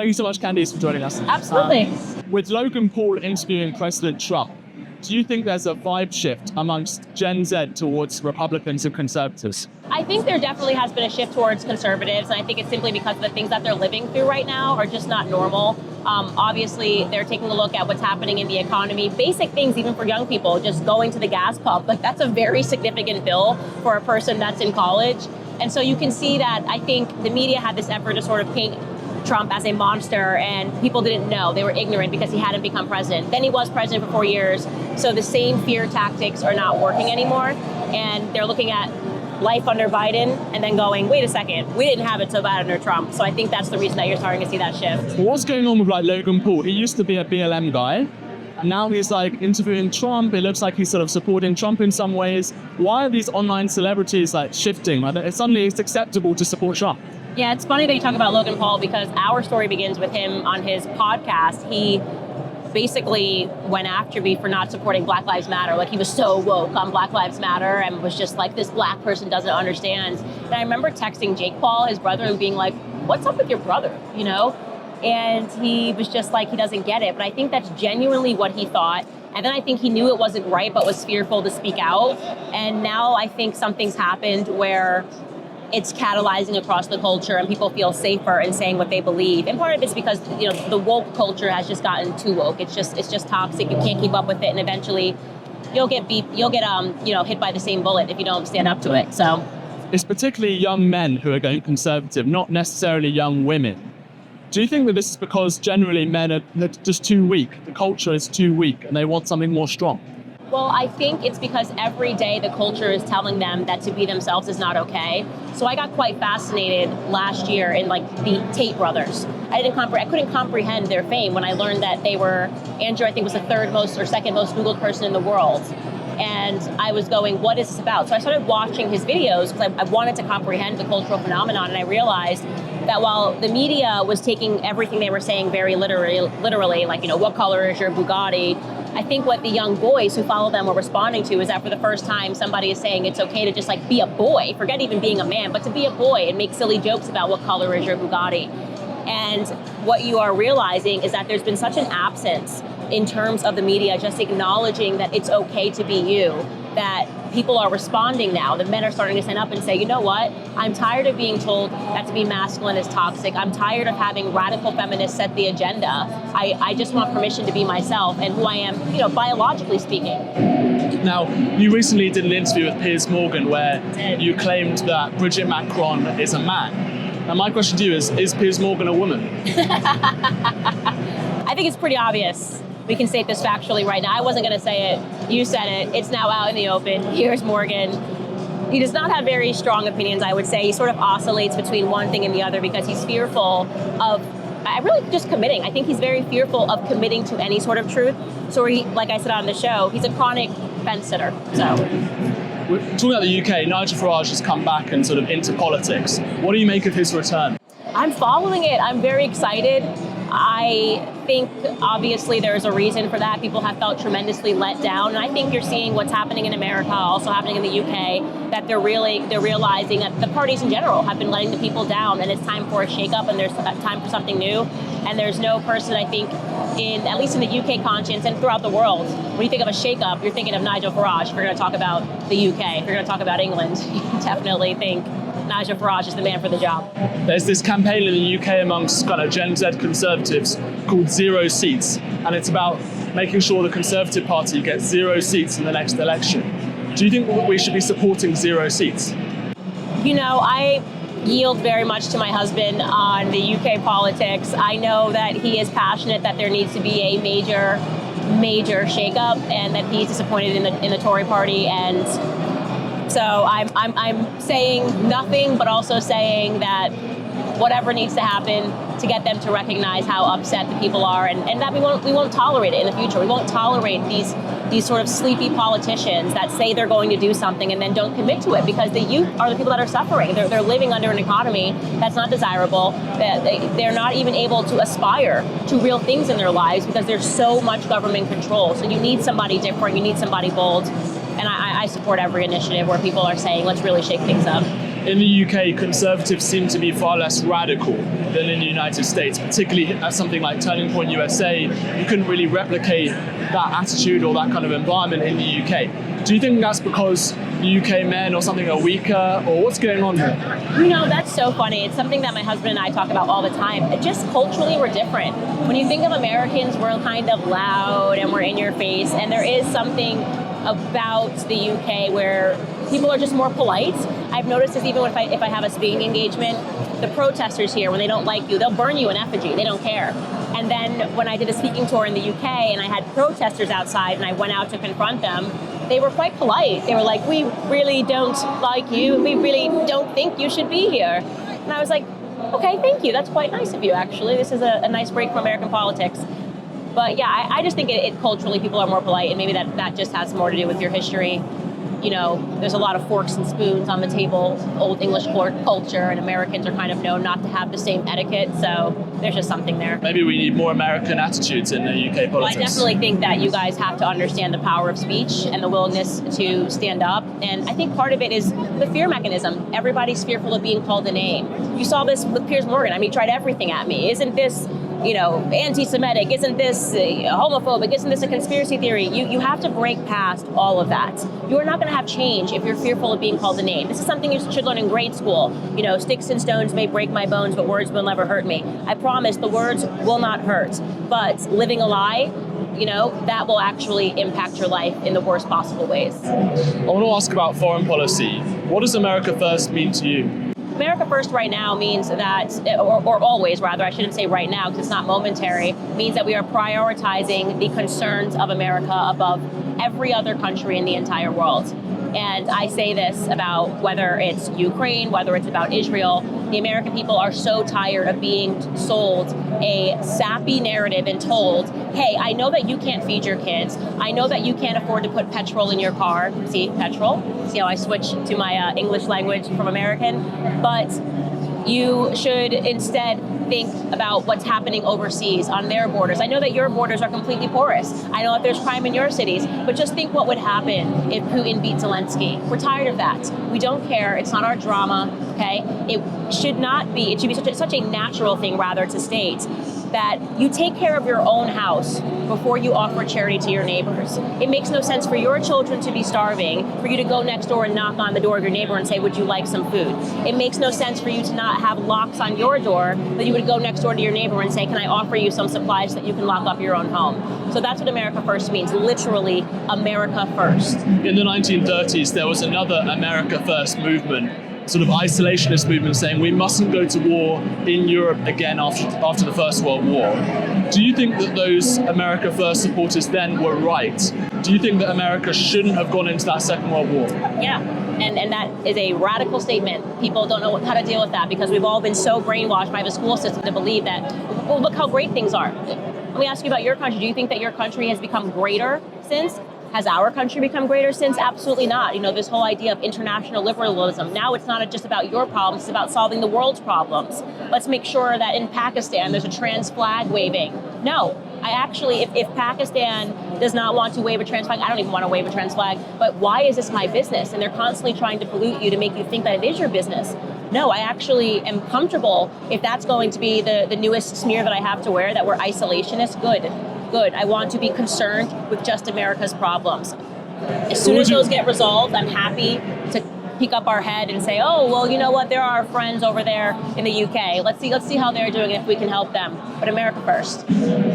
Thank you so much, Candace, for joining us. Absolutely. With Logan Paul interviewing President Trump, do you think there's a vibe shift amongst Gen Z towards Republicans and conservatives? I think there definitely has been a shift towards conservatives, and I think it's simply because of the things that they're living through right now are just not normal. Obviously, they're taking a look at what's happening in the economy. Basic things, even for young people, just going to the gas pump, like that's a very significant bill for a person that's in college. And so you can see that I think the media had this effort to sort of paint Trump as a monster, and people didn't know. They were ignorant because he hadn't become president. Then he was president for 4 years, so the same fear tactics are not working anymore, and they're looking at life under Biden and then going, wait a second, we didn't have it so bad under Trump. So I think that's the reason that you're starting to see that shift. What's going on with like Logan Paul? He used to be a BLM guy, and now he's like interviewing Trump. It looks like he's sort of supporting Trump in some ways. Why are these online celebrities like shifting? Like, suddenly it's acceptable to support Trump. Yeah, it's funny that you talk about Logan Paul because our story begins with him on his podcast. He basically went after me for not supporting Black Lives Matter. Like, he was so woke on Black Lives Matter and was just like, this black person doesn't understand. And I remember texting Jake Paul, his brother, and being like, what's up with your brother, you know? And he was just like, he doesn't get it. But I think that's genuinely what he thought. And then I think he knew it wasn't right, but was fearful to speak out. And now I think something's happened where it's catalyzing across the culture and people feel safer in saying what they believe. And part of it's because, you know, the woke culture has just gotten too woke. It's just toxic. You can't keep up with it, and eventually you'll get hit by the same bullet if you don't stand up to it. So it's particularly young men who are going conservative, not necessarily young women. Do you think that this is because generally men are just too weak? The culture is too weak and they want something more strong? Well, I think it's because every day the culture is telling them that to be themselves is not okay. So I got quite fascinated last year in like the Tate brothers. I couldn't comprehend their fame when I learned that they were, Andrew, I think, was the third most or second most Googled person in the world. And I was going, what is this about? So I started watching his videos because I wanted to comprehend the cultural phenomenon, and I realized that while the media was taking everything they were saying very literally, like, you know, what color is your Bugatti? I think what the young boys who follow them were responding to is that for the first time, somebody is saying it's okay to just like be a boy, forget even being a man, but to be a boy and make silly jokes about what color is your Bugatti. And what you are realizing is that there's been such an absence in terms of the media just acknowledging that it's okay to be you, that people are responding now. The men are starting to stand up and say, you know what? I'm tired of being told that to be masculine is toxic. I'm tired of having radical feminists set the agenda. I just want permission to be myself and who I am, you know, biologically speaking. Now, you recently did an interview with Piers Morgan where you claimed that Bridget Macron is a man. Now, my question to you is Piers Morgan a woman? I think it's pretty obvious. We can state this factually right now. I wasn't going to say it. You said it. It's now out in the open. Piers Morgan. He does not have very strong opinions, I would say. He sort of oscillates between one thing and the other because he's fearful of just committing. I think he's very fearful of committing to any sort of truth. So he, like I said on the show, he's a chronic fence sitter. So talking about the UK, Nigel Farage has come back and sort of into politics. What do you make of his return? I'm following it. I'm very excited. I think obviously there's a reason for that. People have felt tremendously let down. And I think you're seeing what's happening in America, also happening in the UK, that they're realizing that the parties in general have been letting the people down, and it's time for a shakeup, and there's time for something new. And there's no person, I think, at least in the UK conscience and throughout the world, when you think of a shakeup, you're thinking of Nigel Farage. If you're going to talk about the UK, if you're going to talk about England, you definitely think Nigel Farage is the man for the job. There's this campaign in the UK amongst kind of Gen Z conservatives called Zero Seats, and it's about making sure the Conservative Party gets 0 seats in the next election. Do you think we should be supporting 0 seats? You know, I yield very much to my husband on the UK politics. I know that he is passionate that there needs to be a major shakeup, and that he's disappointed in the Tory party. And so I'm saying nothing, but also saying that whatever needs to happen to get them to recognize how upset the people are, and that we won't tolerate it in the future. We won't tolerate these sort of sleepy politicians that say they're going to do something and then don't commit to it, because the youth are the people that are suffering. They're living under an economy that's not desirable. They're not even able to aspire to real things in their lives because there's so much government control. So you need somebody different. You need somebody bold. And I support every initiative where people are saying, let's really shake things up. in the UK, conservatives seem to be far less radical than in the United States, particularly at something like Turning Point USA. You couldn't really replicate that attitude or that kind of environment in the UK. Do you think that's because the UK men or something are weaker, or what's going on here? That's so funny. It's something that my husband and I talk about all the time. Just culturally, we're different. When you think of Americans, we're kind of loud and we're in your face, and there is something about the UK where people are just more polite. I've noticed this even if I have a speaking engagement, the protesters here, when they don't like you, they'll burn you in effigy. They don't care. And then when I did a speaking tour in the UK and I had protesters outside and I went out to confront them, they were quite polite. They were like, we really don't like you. We really don't think you should be here. And I was like, okay, thank you. That's quite nice of you, actually. This is a nice break from American politics. But yeah, I just think it culturally people are more polite, and maybe that just has more to do with your history. There's a lot of forks and spoons on the table, old English culture, and Americans are kind of known not to have the same etiquette, so there's just something there. Maybe we need more American attitudes in the UK politics. Well, I definitely think that you guys have to understand the power of speech and the willingness to stand up, and I think part of it is the fear mechanism. Everybody's fearful of being called a name. You saw this with Piers Morgan. I mean, he tried everything at me. Isn't this anti-Semitic? Isn't this homophobic? Isn't this a conspiracy theory? You have to break past all of that. You are not going to have change if you're fearful of being called a name. This is something you should learn in grade school. Sticks and stones may break my bones, but words will never hurt me. I promise the words will not hurt. But living a lie, that will actually impact your life in the worst possible ways. I want to ask about foreign policy. What does America First mean to you? America First right now means that, or always rather, I shouldn't say right now because it's not momentary, means that we are prioritizing the concerns of America above every other country in the entire world. And I say this about whether it's Ukraine, whether it's about Israel, the American people are so tired of being sold a sappy narrative and told, hey, I know that you can't feed your kids. I know that you can't afford to put petrol in your car. See, petrol? See how I switch to my English language from American? But you should instead think about what's happening overseas on their borders. I know that your borders are completely porous. I know that there's crime in your cities, but just think what would happen if Putin beat Zelensky. We're tired of that. We don't care. It's not our drama, okay? It should be such a natural thing, rather, to state that you take care of your own house before you offer charity to your neighbors. It makes no sense for your children to be starving, for you to go next door and knock on the door of your neighbor and say, would you like some food? It makes no sense for you to not have locks on your door, that you would go next door to your neighbor and say, can I offer you some supplies so that you can lock up your own home? So that's what America First means, literally America First. In the 1930s, there was another America First movement, sort of isolationist movement, saying we mustn't go to war in Europe again after the First World War. Do you think that those America First supporters then were right? Do you think that America shouldn't have gone into that Second World War? Yeah, and that is a radical statement. People don't know how to deal with that because we've all been so brainwashed by the school system to believe that, well, look how great things are. Let me ask you about your country. Do you think that your country has become greater since? Has our country become greater since? Absolutely not. This whole idea of international liberalism. Now it's not just about your problems, it's about solving the world's problems. Let's make sure that in Pakistan there's a trans flag waving. No, I actually, if Pakistan does not want to wave a trans flag, I don't even want to wave a trans flag, but why is this my business? And they're constantly trying to pollute you to make you think that it is your business. No, I actually am comfortable if that's going to be the newest smear that I have to wear, that we're isolationists. Good. I want to be concerned with just America's problems. As soon as those get resolved, I'm happy to peek up our head and say, oh, well, you know what? There are friends over there in the UK. Let's see how they're doing and if we can help them. But America first.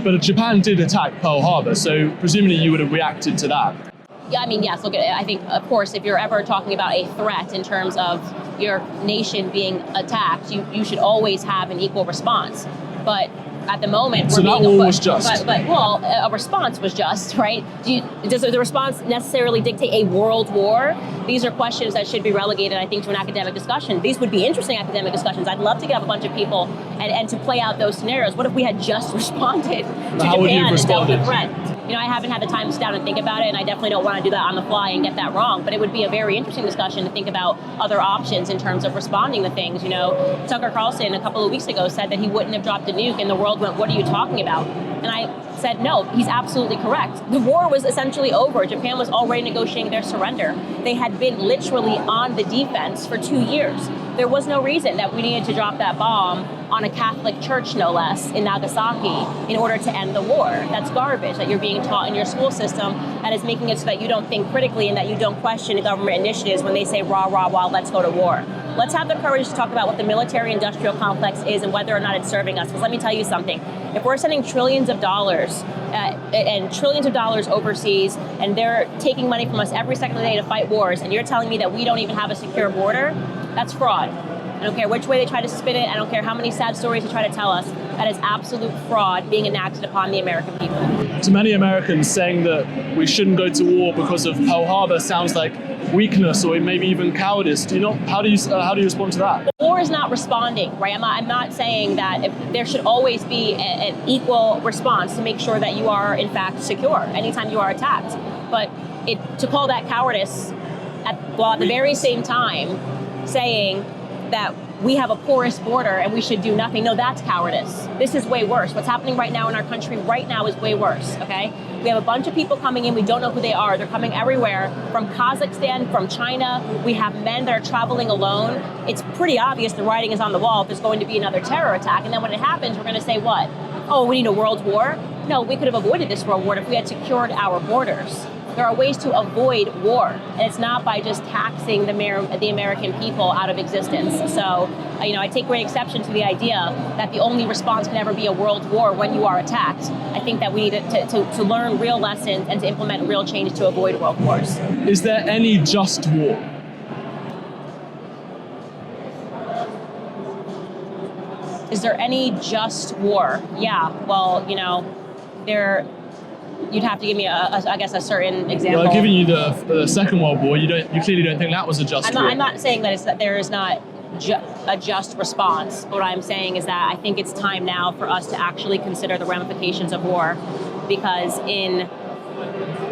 But Japan did attack Pearl Harbor, so presumably you would have reacted to that. Yeah, I mean, yes. Look, I think, of course, if you're ever talking about a threat in terms of your nation being attacked, you should always have an equal response. But at the moment, so that war was just. But a response was just, right? Does the response necessarily dictate a world war? These are questions that should be relegated, I think, to an academic discussion. These would be interesting academic discussions. I'd love to get a bunch of people and to play out those scenarios. What if we had just responded to Japan and dealt with the threat? I haven't had the time to sit down and think about it, and I definitely don't want to do that on the fly and get that wrong. But it would be a very interesting discussion to think about other options in terms of responding to things. Tucker Carlson a couple of weeks ago said that he wouldn't have dropped a nuke, and the world world went, what are you talking about? And I said, no, he's absolutely correct. The war was essentially over. Japan was already negotiating their surrender. They had been literally on the defense for 2 years. There was no reason that we needed to drop that bomb on a Catholic church, no less, in Nagasaki in order to end the war. That's garbage that you're being taught in your school system, that is making it so that you don't think critically and that you don't question government initiatives when they say, rah, rah, rah, let's go to war. Let's have the courage to talk about what the military-industrial complex is and whether or not it's serving us. Because let me tell you something. If we're sending trillions of dollars and trillions of dollars overseas, and they're taking money from us every second of the day to fight wars, and you're telling me that we don't even have a secure border, that's fraud. I don't care which way they try to spin it. I don't care how many sad stories they try to tell us. That is absolute fraud being enacted upon the American people. To many Americans, saying that we shouldn't go to war because of Pearl Harbor sounds like weakness or maybe even cowardice. How do you respond to that? War is not responding, right? I'm not saying that there should always be an equal response to make sure that you are in fact secure anytime you are attacked. But to call that cowardice at the very same time saying that we have a porous border and we should do nothing. No, that's cowardice. This is way worse. What's happening right now in our country right now is way worse, okay? We have a bunch of people coming in. We don't know who they are. They're coming everywhere from Kazakhstan, from China. We have men that are traveling alone. It's pretty obvious the writing is on the wall if there's going to be another terror attack. And then when it happens, we're going to say what? Oh, we need a world war? No, we could have avoided this world war if we had secured our borders. There are ways to avoid war, and it's not by just taxing the American people out of existence. So, I take great exception to the idea that the only response can ever be a world war when you are attacked. I think that we need to learn real lessons and to implement real change to avoid world wars. Is there any just war? Is there any just war? Yeah, well, you'd have to give me, a certain example. Well, giving you the Second World War, you clearly don't think that was a just war. I'm not saying that there is not a just response. What I'm saying is that I think it's time now for us to actually consider the ramifications of war, because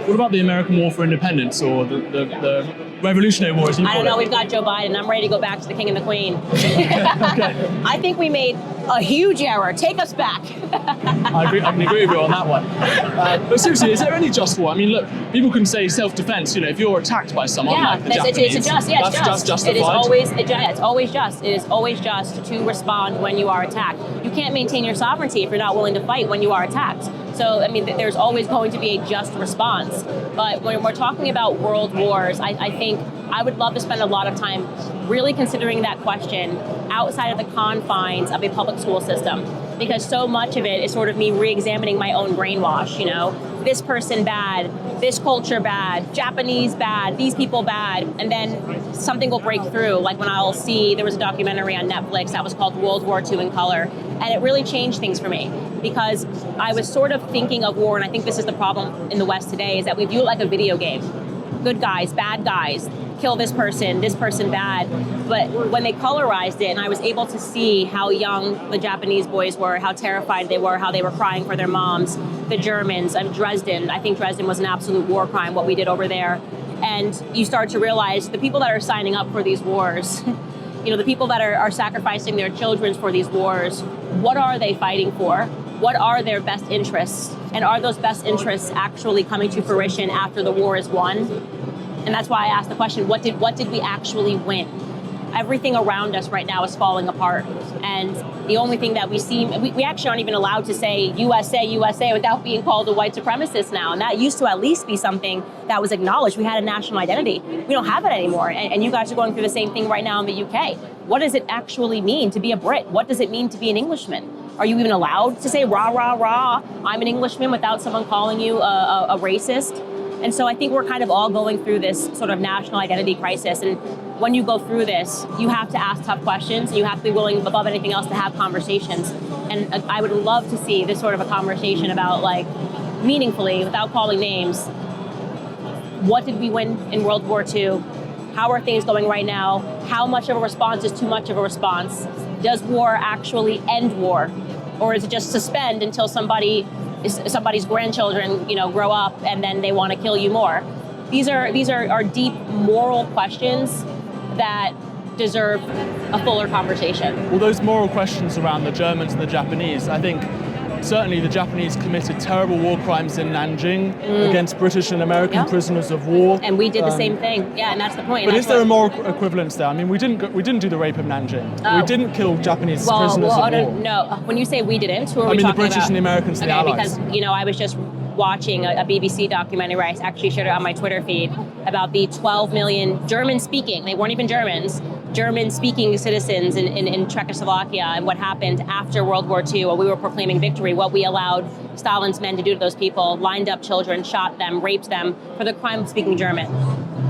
What about the American War for Independence or the Revolutionary War, as you call it? I don't know. We've got Joe Biden. I'm ready to go back to the King and the Queen. Okay. I think we made a huge error. Take us back. I can agree with you on that one. But seriously, is there any just war? I mean, look, people can say self-defense. If you're attacked by someone like the Japanese, it's just. Yeah, it's just. Justified. It's always just. It is always just to respond when you are attacked. You can't maintain your sovereignty if you're not willing to fight when you are attacked. So, there's always going to be a just response. But when we're talking about world wars, I think I would love to spend a lot of time really considering that question outside of the confines of a public school system. Because so much of it is sort of me re-examining my own brainwash, This person bad, this culture bad, Japanese bad, these people bad, and then something will break through. Like when I'll see, there was a documentary on Netflix that was called World War II in Color, and it really changed things for me. Because I was sort of thinking of war, and I think this is the problem in the West today, is that we view it like a video game. Good guys, bad guys, kill this person bad. But when they colorized it, and I was able to see how young the Japanese boys were, how terrified they were, how they were crying for their moms, the Germans, Dresden. I think Dresden was an absolute war crime, what we did over there. And you start to realize the people that are signing up for these wars, the people that are sacrificing their children for these wars, what are they fighting for? What are their best interests? And are those best interests actually coming to fruition after the war is won? And that's why I asked the question, what did we actually win? Everything around us right now is falling apart. And the only thing that we actually aren't even allowed to say USA, USA without being called a white supremacist now. And that used to at least be something that was acknowledged. We had a national identity. We don't have it anymore. And you guys are going through the same thing right now in the UK. What does it actually mean to be a Brit? What does it mean to be an Englishman? Are you even allowed to say rah, rah, rah, I'm an Englishman without someone calling you a racist? And so I think we're kind of all going through this sort of national identity crisis. And when you go through this, you have to ask tough questions, and you have to be willing, above anything else, to have conversations. And I would love to see this sort of a conversation about, meaningfully, without calling names, what did we win in World War II? How are things going right now? How much of a response is too much of a response? Does war actually end war? Or is it just suspend until somebody's grandchildren, grow up and then they want to kill you more? These are deep moral questions that deserve a fuller conversation. Well, those moral questions around the Germans and the Japanese, I think certainly the Japanese committed terrible war crimes in Nanjing against British and American prisoners of war. And we did the same thing. Yeah, and that's the point. But is there a moral equivalence there? I mean, we didn't do the rape of Nanjing. We didn't kill Japanese prisoners of war. No, when you say we didn't, who are we I mean, talking the British about? and the Americans and the Allies. Because, I was just watching a BBC documentary where I actually shared it on my Twitter feed about the 12 million German-speaking, they weren't even Germans, German-speaking citizens in Czechoslovakia, and what happened after World War II when we were proclaiming victory, what we allowed Stalin's men to do to those people, lined up children, shot them, raped them for the crime of speaking German.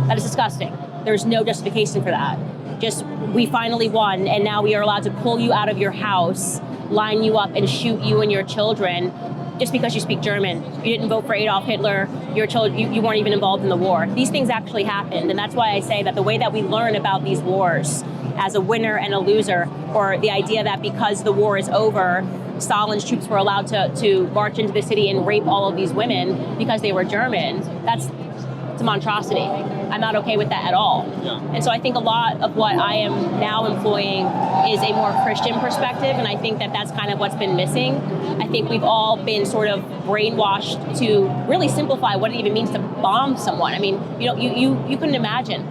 That is disgusting. There's no justification for that. Just, we finally won, and now we are allowed to pull you out of your house, line you up, and shoot you and your children just because you speak German. You didn't vote for Adolf Hitler, your children, you weren't even involved in the war. These things actually happened, and that's why I say that the way that we learn about these wars as a winner and a loser, or the idea that because the war is over, Stalin's troops were allowed to march into the city and rape all of these women because they were German, it's a monstrosity. I'm not okay with that at all. Yeah. And so I think a lot of what I am now employing is a more Christian perspective, and I think that that's kind of what's been missing. I think we've all been sort of brainwashed to really simplify what it even means to bomb someone. I mean, you couldn't imagine.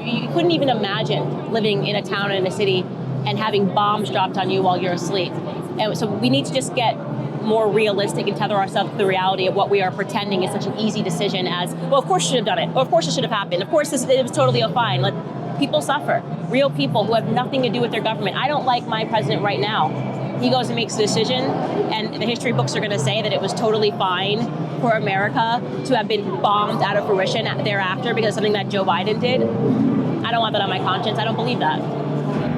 You couldn't even imagine living in a town and in a city and having bombs dropped on you while you're asleep. And so we need to just get more realistic and tether ourselves to the reality of what we are pretending is such an easy decision as, well, of course you should have done it. Or of course it should have happened. Of course it was totally fine. Let people suffer. Real people who have nothing to do with their government. I don't like my president right now. He goes and makes a decision, and the history books are going to say that it was totally fine for America to have been bombed out of fruition thereafter because of something that Joe Biden did. I don't want that on my conscience. I don't believe that.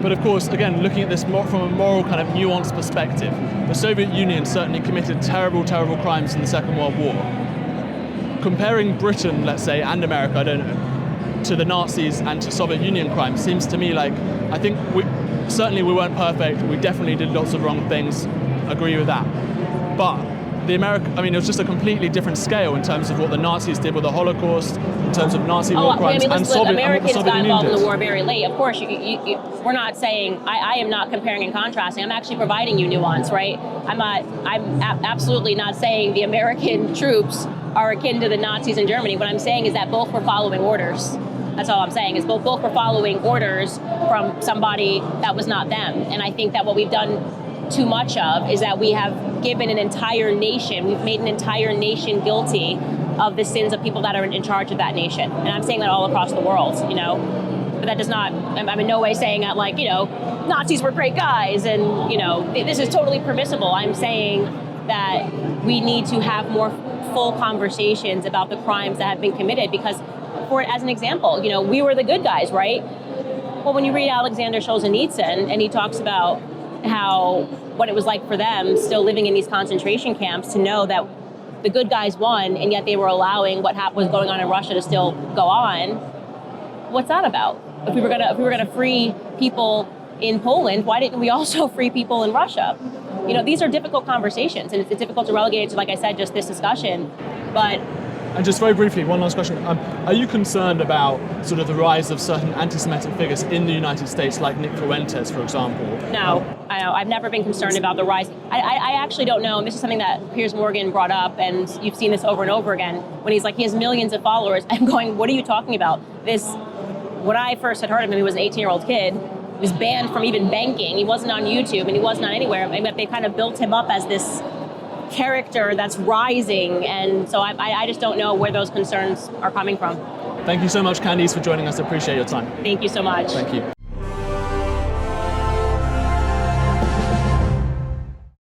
But of course, again, looking at this from a moral kind of nuanced perspective, the Soviet Union certainly committed terrible, terrible crimes in the Second World War. Comparing Britain, let's say, and America, I don't know, to the Nazis and to Soviet Union crimes seems to me like, I think certainly we weren't perfect, we definitely did lots of wrong things, agree with that. But it was just a completely different scale in terms of what the Nazis did with the Holocaust, in terms of Nazi war crimes, and Americans Soviet got involved in the did. war very late. Of course, we're not saying, I am not comparing and contrasting. I'm actually providing you nuance, right? I'm absolutely not saying the American troops are akin to the Nazis in Germany. What I'm saying is that both were following orders. That's all I'm saying, is both were following orders from somebody that was not them. And I think that what we've done too much of is that we have given an entire nation, we've made an entire nation guilty of the sins of people that are in charge of that nation. And I'm saying that all across the world, But that does not, I'm in no way saying that Nazis were great guys and, this is totally permissible. I'm saying that we need to have more full conversations about the crimes that have been committed because, as an example, we were the good guys, right? Well, when you read Alexander Solzhenitsyn and he talks about what it was like for them still living in these concentration camps to know that the good guys won and yet they were allowing what was going on in Russia to still go on. What's that about? If we were gonna free people in Poland, why didn't we also free people in Russia? These are difficult conversations, and it's difficult to relegate it to, like I said, just this discussion. But And just very briefly, one last question. Are you concerned about sort of the rise of certain anti-Semitic figures in the United States, like Nick Fuentes, for example? No, I've never been concerned about the rise. I actually don't know, and this is something that Piers Morgan brought up, and you've seen this over and over again, when he's like, he has millions of followers. I'm going, what are you talking about? When I first had heard of him, he was an 18-year-old kid. He was banned from even banking. He wasn't on YouTube, and he wasn't on anywhere. But they kind of built him up as this character that's rising, and so I just don't know where those concerns are coming from. Thank you so much, Candice, for joining us. I appreciate your time. Thank you so much. Thank you.